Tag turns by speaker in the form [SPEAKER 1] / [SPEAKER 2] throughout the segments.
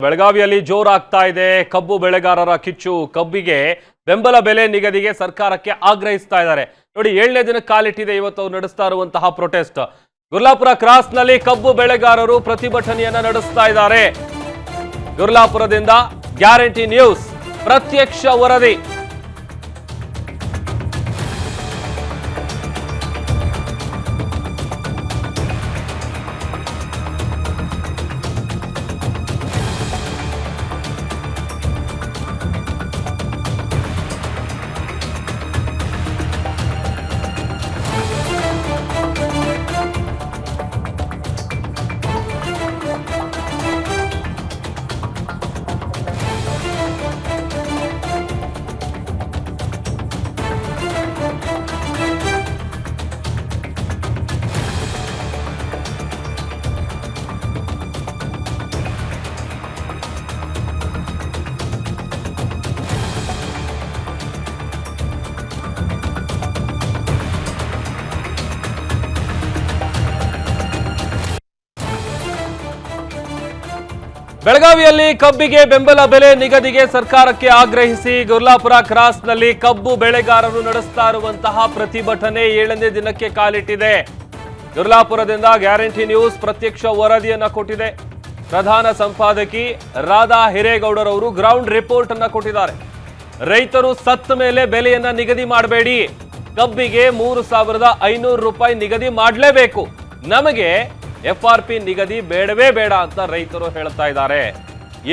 [SPEAKER 1] ಬೆಳಗಾವಿಯಲ್ಲಿ ಜೋರಾಗ್ತಾ ಇದೆ ಕಬ್ಬು ಬೆಳೆಗಾರರ ಕಿಚ್ಚು. ಕಬ್ಬಿಗೆ ಬೆಂಬಲ ಬೆಲೆ ನಿಗದಿಗೆ ಸರ್ಕಾರಕ್ಕೆ ಆಗ್ರಹಿಸ್ತಾ ಇದ್ದಾರೆ. ನೋಡಿ, 7ನೇ ದಿನಕ್ಕೆ ಕಾಲಿಟ್ಟಿದೆ ಇವತ್ತು ಅವರು ನಡೆಸ್ತಾ ಇರುವಂತಹ ಪ್ರೊಟೆಸ್ಟ್. ಗುರ್ಲಾಪುರ ಕ್ರಾಸ್ ನಲ್ಲಿ ಕಬ್ಬು ಬೆಳೆಗಾರರು ಪ್ರತಿಭಟನೆಯನ್ನ ನಡೆಸ್ತಾ ಇದ್ದಾರೆ. ಗುರ್ಲಾಪುರದಿಂದ ಗ್ಯಾರಂಟಿ ನ್ಯೂಸ್ ಪ್ರತ್ಯಕ್ಷ ವರದಿ. ಬೆಳಗಾವಿಯಲ್ಲಿ ಕಬ್ಬಿಗೆ ಬೆಂಬಲ ಬೆಲೆ ನಿಗದಿಗೆ ಸರ್ಕಾರಕ್ಕೆ ಆಗ್ರಹಿಸಿ ಗುರ್ಲಾಪುರ ಕ್ರಾಸ್ ನಲ್ಲಿ ಕಬ್ಬು ಬೆಳೆಗಾರರು ನಡೆಸ್ತಾ ಇರುವಂತಹ ಪ್ರತಿಭಟನೆ 7ನೇ ದಿನಕ್ಕೆ ಕಾಲಿಟ್ಟಿದೆ. ಗುರ್ಲಾಪುರದಿಂದ ಗ್ಯಾರಂಟಿ ನ್ಯೂಸ್ ಪ್ರತ್ಯಕ್ಷ ವರದಿಯನ್ನ ಕೊಟ್ಟಿದೆ. ಪ್ರಧಾನ ಸಂಪಾದಕಿ ರಾಧಾ ಹಿರೇಗೌಡರವರು ಗ್ರೌಂಡ್ ರಿಪೋರ್ಟ್ ಅನ್ನ ಕೊಟ್ಟಿದ್ದಾರೆ. ರೈತರು ಸತ್ತ ಮೇಲೆ ಬೆಲೆಯನ್ನ ನಿಗದಿ ಮಾಡಬೇಡಿ, ಕಬ್ಬಿಗೆ 3,500 ರೂಪಾಯಿ ನಿಗದಿ ಮಾಡಲೇಬೇಕು, ನಮಗೆ FRP ನಿಗದಿ ಬೇಡವೇ ಬೇಡ ಅಂತ ರೈತರು ಹೇಳ್ತಾ ಇದ್ದಾರೆ.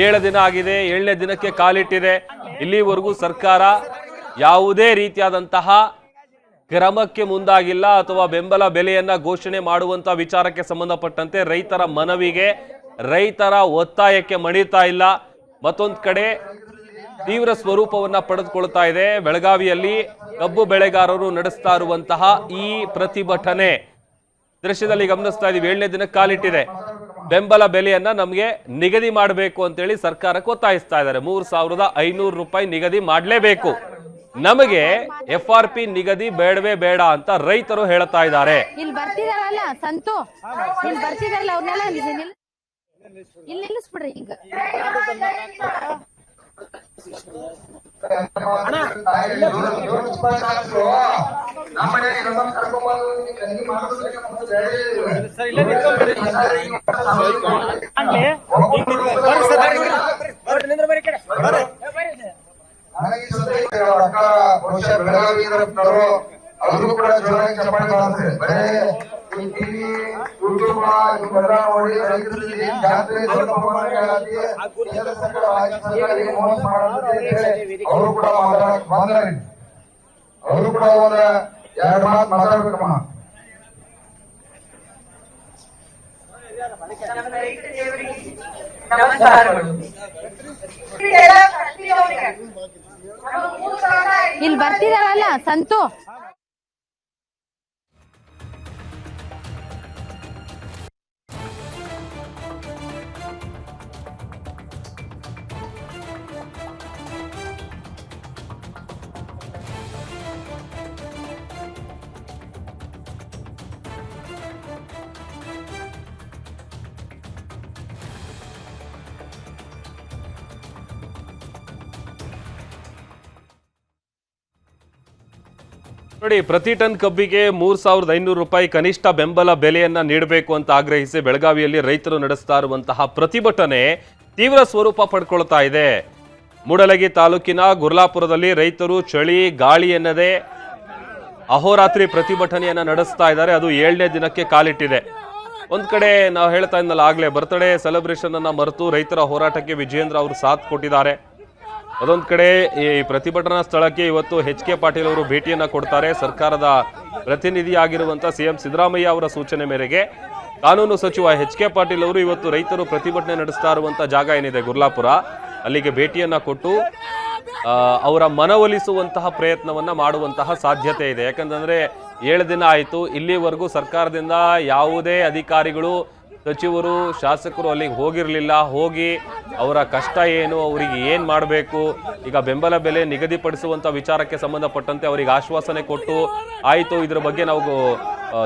[SPEAKER 1] 7 ದಿನ ಆಗಿದೆ, 7ನೇ ದಿನಕ್ಕೆ ಕಾಲಿಟ್ಟಿದೆ. ಇಲ್ಲಿವರೆಗೂ ಸರ್ಕಾರ ಯಾವುದೇ ರೀತಿಯಾದಂತಹ ಕ್ರಮಕ್ಕೆ ಮುಂದಾಗಿಲ್ಲ ಅಥವಾ ಬೆಂಬಲ ಬೆಲೆಯನ್ನ ಘೋಷಣೆ ಮಾಡುವಂತ ವಿಚಾರಕ್ಕೆ ಸಂಬಂಧಪಟ್ಟಂತೆ ರೈತರ ಮನವಿಗೆ, ರೈತರ ಒತ್ತಾಯಕ್ಕೆ ಮಣಿತಾ ಇಲ್ಲ. ಮತ್ತೊಂದು ಕಡೆ ತೀವ್ರ ಸ್ವರೂಪವನ್ನ ಪಡೆದುಕೊಳ್ತಾ ಇದೆ. ಬೆಳಗಾವಿಯಲ್ಲಿ ಕಬ್ಬು ಬೆಳೆಗಾರರು ನಡೆಸ್ತಾ ಇರುವಂತಹ ಈ ಪ್ರತಿಭಟನೆ ದೃಶ್ಯದಲ್ಲಿ ಗಮನಿಸ್ತಾ ಇದೀವಿ. 7ನೇ ದಿನಕ್ಕೆ ಕಾಲಿಟ್ಟಿದೆ. ಬೆಂಬಲ ಬೆಲೆಯನ್ನ ನಮಗೆ ನಿಗದಿ ಮಾಡಬೇಕು ಅಂತೇಳಿ ಸರ್ಕಾರಕ್ಕೆ ಒತ್ತಾಯಿಸ್ತಾ ಇದ್ದಾರೆ. 3,500 ರೂಪಾಯಿ ನಿಗದಿ ಮಾಡಲೇಬೇಕು, ನಮಗೆ FRP ನಿಗದಿ ಬೇಡವೇ ಬೇಡ ಅಂತ ರೈತರು ಹೇಳ್ತಾ ಇದ್ದಾರೆ.
[SPEAKER 2] ಇಲ್ಲಿ ಬರ್ತಿದಾರಲ್ಲ ಸಂತು, ಇಲ್ಲಿ ಬರ್ತಿದಾರಲ್ಲ ಅವ್ರನ್ನೆಲ್ಲ ಇಲ್ಲಿ ನಿಲ್ಲಿಸ್ಬಿಡ್ರಿ. ಈಗ
[SPEAKER 3] ಅವರು ಕೂಡ ಜೋರಾಗಿ ಚಪ್ಪಾಳೆ ಮಾಡ್ತಾರೆ. ಬರೇ ಟಿವಿ ಯೂಟ್ಯೂಬ್ ನೋಡಿ ರೈತರಲ್ಲಿ ಜಾತ್ರೆ ಸ್ವಲ್ಪ ಅವರು ಕೂಡ ಮಾತಾಡಕ್ ಬಂದಾರಿ. ಅವರು ಕೂಡ ಒಂದ 2 ಮಾತು ಮಾತಾಡ್ಬೇಕಮ್ಮ.
[SPEAKER 2] ಇಲ್ಲಿ ಬರ್ತಿದಾರಲ್ಲ ಸಂತು,
[SPEAKER 1] ನೋಡಿ, ಪ್ರತಿ ಟನ್ ಕಬ್ಬಿಗೆ 3,500 ರೂಪಾಯಿ ಕನಿಷ್ಠ ಬೆಂಬಲ ಬೆಲೆಯನ್ನ ನೀಡಬೇಕು ಅಂತ ಆಗ್ರಹಿಸಿ ಬೆಳಗಾವಿಯಲ್ಲಿ ರೈತರು ನಡೆಸ್ತಾ ಇರುವಂತಹ ಪ್ರತಿಭಟನೆ ತೀವ್ರ ಸ್ವರೂಪ ಪಡ್ಕೊಳ್ತಾ ಇದೆ. ಮೂಡಲಗಿ ತಾಲೂಕಿನ ಗುರ್ಲಾಪುರದಲ್ಲಿ ರೈತರು ಚಳಿ ಗಾಳಿ ಎನ್ನದೆ ಅಹೋರಾತ್ರಿ ಪ್ರತಿಭಟನೆಯನ್ನ ನಡೆಸ್ತಾ ಇದ್ದಾರೆ. ಅದು 7ನೇ ದಿನಕ್ಕೆ ಕಾಲಿಟ್ಟಿದೆ. ಒಂದ್ ಕಡೆ ನಾವು ಹೇಳ್ತಾ ಇದ್ನಲ್ಲ ಆಗ್ಲೇ, ಬರ್ತ್ಡೇ ಸೆಲೆಬ್ರೇಷನ್ ಅನ್ನ ಮರೆತು ರೈತರ ಹೋರಾಟಕ್ಕೆ ವಿಜಯೇಂದ್ರ ಅವರು ಸಾಥ್ ಕೊಟ್ಟಿದ್ದಾರೆ. ಅದೊಂದು ಕಡೆ ಈ ಪ್ರತಿಭಟನಾ ಸ್ಥಳಕ್ಕೆ ಇವತ್ತು HK ಪಾಟೀಲ್ ಅವರು ಭೇಟಿಯನ್ನ ಕೊಡ್ತಾರೆ. ಸರ್ಕಾರದ ಪ್ರತಿನಿಧಿಯಾಗಿರುವಂತ CM ಸಿದ್ದರಾಮಯ್ಯ ಅವರ ಸೂಚನೆ ಮೇರೆಗೆ ಕಾನೂನು ಸಚಿವ HK ಪಾಟೀಲ್ ಅವರು ಇವತ್ತು ರೈತರು ಪ್ರತಿಭಟನೆ ನಡೆಸ್ತಾ ಇರುವಂತ ಜಾಗ ಏನಿದೆ ಗುರ್ಲಾಪುರ, ಅಲ್ಲಿಗೆ ಭೇಟಿಯನ್ನ ಕೊಟ್ಟು ಅವರ ಮನವೊಲಿಸುವಂತಹ ಪ್ರಯತ್ನವನ್ನ ಮಾಡುವಂತಹ ಸಾಧ್ಯತೆ ಇದೆ. ಯಾಕಂತಂದ್ರೆ 7 ದಿನ ಆಯಿತು, ಇಲ್ಲಿವರೆಗೂ ಸರ್ಕಾರದಿಂದ ಯಾವುದೇ ಅಧಿಕಾರಿಗಳು ಸಚಿವರು ಶಾಸಕರು ಅಲ್ಲಿಗೆ ಹೋಗಿರಲಿಲ್ಲ. ಹೋಗಿ ಅವರ ಕಷ್ಟ ಏನು, ಅವರಿಗೆ ಏನು ಮಾಡಬೇಕು, ಈಗ ಬೆಂಬಲ ಬೆಲೆ ನಿಗದಿಪಡಿಸುವಂಥ ವಿಚಾರಕ್ಕೆ ಸಂಬಂಧಪಟ್ಟಂತೆ ಅವರಿಗೆ ಆಶ್ವಾಸನೆ ಕೊಟ್ಟು ಆಯಿತು ಇದ್ರ ಬಗ್ಗೆ ನಾವು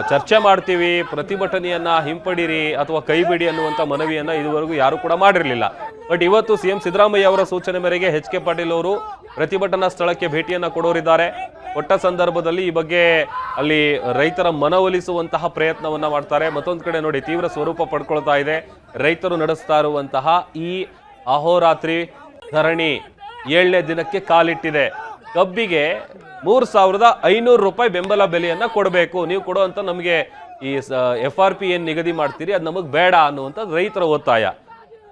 [SPEAKER 1] ಚರ್ಚೆ ಮಾಡ್ತೀವಿ, ಪ್ರತಿಭಟನೆಯನ್ನ ಹಿಂಪಡಿರಿ ಅಥವಾ ಕೈ ಬಿಡಿ ಅನ್ನುವಂಥ ಮನವಿಯನ್ನ ಇದುವರೆಗೂ ಯಾರು ಕೂಡ ಮಾಡಿರಲಿಲ್ಲ. ಬಟ್ ಇವತ್ತು ಸಿಎಂ ಸಿದ್ದರಾಮಯ್ಯ ಅವರ ಸೂಚನೆ ಮೇರೆಗೆ ಎಚ್ ಕೆ ಪಾಟೀಲ್ ಅವರು ಪ್ರತಿಭಟನಾ ಸ್ಥಳಕ್ಕೆ ಭೇಟಿಯನ್ನ ಕೊಡೋರಿದ್ದಾರೆ. ಕೊಟ್ಟ ಸಂದರ್ಭದಲ್ಲಿ ಈ ಬಗ್ಗೆ ಅಲ್ಲಿ ರೈತರ ಮನವೊಲಿಸುವಂತಹ ಪ್ರಯತ್ನವನ್ನ ಮಾಡ್ತಾರೆ. ಮತ್ತೊಂದು ಕಡೆ ನೋಡಿ ತೀವ್ರ ಸ್ವರೂಪ ಪಡ್ಕೊಳ್ತಾ ಇದೆ. ರೈತರು ನಡೆಸ್ತಾ ಇರುವಂತಹ ಈ ಅಹೋರಾತ್ರಿ ಧರಣಿ 7ನೇ ದಿನಕ್ಕೆ ಕಾಲಿಟ್ಟಿದೆ. ಕಬ್ಬಿಗೆ 3,500 ರೂಪಾಯಿ ಬೆಂಬಲ ಬೆಲೆಯನ್ನ ಕೊಡಬೇಕು, ನೀವು ಕೊಡುವಂತ ನಮಗೆ ಈ FRP ಏನ್ ನಿಗದಿ ಮಾಡ್ತೀರಿ ಅದು ನಮಗೆ ಬೇಡ ಅನ್ನುವಂಥದ್ದು ರೈತರ ಒತ್ತಾಯ.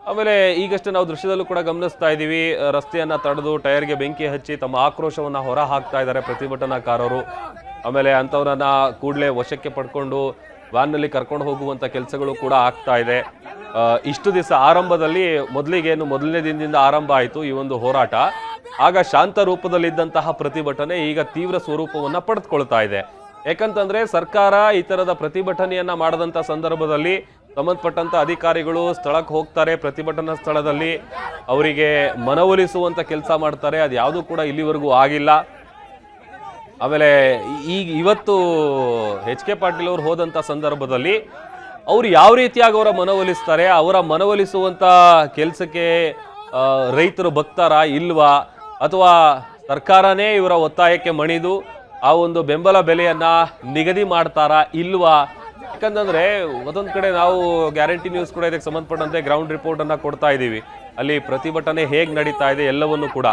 [SPEAKER 1] ಆಮೇಲೆ ಈಗಷ್ಟೇ ನಾವು ದೃಶ್ಯದಲ್ಲೂ ಕೂಡ ಗಮನಿಸ್ತಾ ಇದ್ದೀವಿ, ರಸ್ತೆಯನ್ನ ತಡೆದು ಟೈರ್ಗೆ ಬೆಂಕಿ ಹಚ್ಚಿ ತಮ್ಮ ಆಕ್ರೋಶವನ್ನ ಹೊರ ಹಾಕ್ತಾ ಇದ್ದಾರೆ ಪ್ರತಿಭಟನಾಕಾರರು. ಆಮೇಲೆ ಅಂಥವ್ರನ್ನ ಕೂಡಲೇ ವಶಕ್ಕೆ ಪಡ್ಕೊಂಡು ವ್ಯಾನ್ನಲ್ಲಿ ಕರ್ಕೊಂಡು ಹೋಗುವಂಥ ಕೆಲಸಗಳು ಕೂಡ ಆಗ್ತಾ ಇದೆ. ಇಷ್ಟು ದಿವಸ ಆರಂಭದಲ್ಲಿ ಮೊದಲನೇ ದಿನದಿಂದ ಆರಂಭ ಆಯಿತು ಈ ಒಂದು ಹೋರಾಟ. ಆಗ ಶಾಂತ ರೂಪದಲ್ಲಿದ್ದಂತಹ ಪ್ರತಿಭಟನೆ ಈಗ ತೀವ್ರ ಸ್ವರೂಪವನ್ನ ಪಡೆದುಕೊಳ್ತಾ ಇದೆ. ಯಾಕಂತಂದ್ರೆ ಸರ್ಕಾರ ಈ ತರದ ಪ್ರತಿಭಟನೆಯನ್ನ ಮಾಡದಂತ ಸಂದರ್ಭದಲ್ಲಿ ಸಂಬಂಧಪಟ್ಟಂತ ಅಧಿಕಾರಿಗಳು ಸ್ಥಳಕ್ಕೆ ಹೋಗ್ತಾರೆ, ಪ್ರತಿಭಟನಾ ಸ್ಥಳದಲ್ಲಿ ಅವರಿಗೆ ಮನವೊಲಿಸುವಂತ ಕೆಲಸ ಮಾಡ್ತಾರೆ. ಅದು ಯಾವುದೂ ಕೂಡ ಇಲ್ಲಿವರೆಗೂ ಆಗಿಲ್ಲ. ಆಮೇಲೆ ಇವತ್ತು ಎಚ್ ಕೆ ಪಾಟೀಲ್ ಅವರು ಹೋದಂತ ಸಂದರ್ಭದಲ್ಲಿ ಅವ್ರು ಯಾವ ರೀತಿಯಾಗಿ ಅವರ ಮನವೊಲಿಸ್ತಾರೆ, ಅವರ ಮನವೊಲಿಸುವಂತ ಕೆಲಸಕ್ಕೆ ರೈತರು ಬಗ್ತಾರಾ ಇಲ್ವಾ, ಅಥವಾ ಸರ್ಕಾರನೇ ಇವರ ಒತ್ತಾಯಕ್ಕೆ ಮಣಿದು ಆ ಒಂದು ಬೆಂಬಲ ಬೆಲೆಯನ್ನ ನಿಗದಿ ಮಾಡ್ತಾರಾ ಇಲ್ವಾ? ಯಾಕಂತಂದ್ರೆ ಒಂದೊಂದು ಕಡೆ ನಾವು ಗ್ಯಾರಂಟಿ ನ್ಯೂಸ್ ಕೂಡ ಇದಕ್ಕೆ ಸಂಬಂಧಪಟ್ಟಂತೆ ಗ್ರೌಂಡ್ ರಿಪೋರ್ಟ್ ಅನ್ನ ಕೊಡ್ತಾ ಇದ್ದೀವಿ. ಅಲ್ಲಿ ಪ್ರತಿಭಟನೆ ಹೇಗೆ ನಡೀತಾ ಇದೆ ಎಲ್ಲವನ್ನೂ ಕೂಡ